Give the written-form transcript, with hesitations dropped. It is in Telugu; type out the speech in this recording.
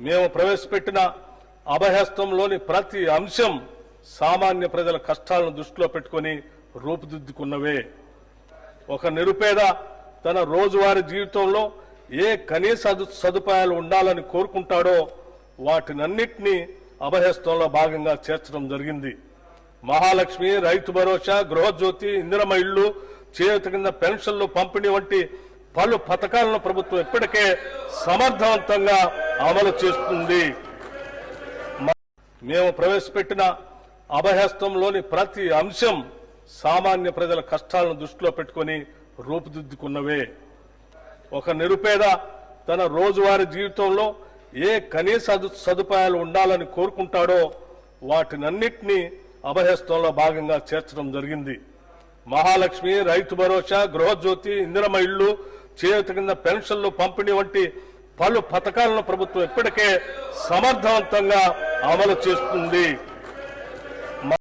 మేము ప్రవేశపెట్టిన అభయహస్తంలోని ప్రతి అంశం సామాన్య ప్రజల కష్టాలను దృష్టిలో పెట్టుకొని రూపుదిద్దుకున్నవే. ఒక నిరుపేద తన రోజువారీ జీవితంలో ఏ కనీస సదుపాయాలు ఉండాలని కోరుకుంటాడో వాటినన్నింటినీ అభయహస్తంలో భాగంగా చేర్చడం జరిగింది. మహాలక్ష్మి, రైతు భరోసా, గృహజ్యోతి, ఇందిరమ్మ ఇళ్లు, చేయూత కింద పెన్షన్లు పంపిణీ వంటి పలు పథకాలను ప్రభుత్వం ఇప్పటికే సమర్థవంతంగా అమలు చేస్తుంది. మేము ప్రవేశపెట్టిన అభయహస్తంలోని ప్రతి అంశం సామాన్య ప్రజల కష్టాలను దృష్టిలో పెట్టుకొని రూపుదిద్దుకున్నవే. ఒక నిరుపేద తన రోజువారీ జీవితంలో ఏ కనీస సదుపాయాలు ఉండాలని కోరుకుంటాడో వాటినన్నింటినీ అభయహస్తంలో భాగంగా చేర్చడం జరిగింది. మహాలక్ష్మి, రైతు భరోసా, గృహజ్యోతి, ఇందిరమ్మ ఇళ్లు, చేయూత కింద పెన్షన్లు పంపిణీ వంటి పలు పథకాలను ప్రభుత్వం ఇప్పటికే సమర్థవంతంగా అమలు చేస్తుంది.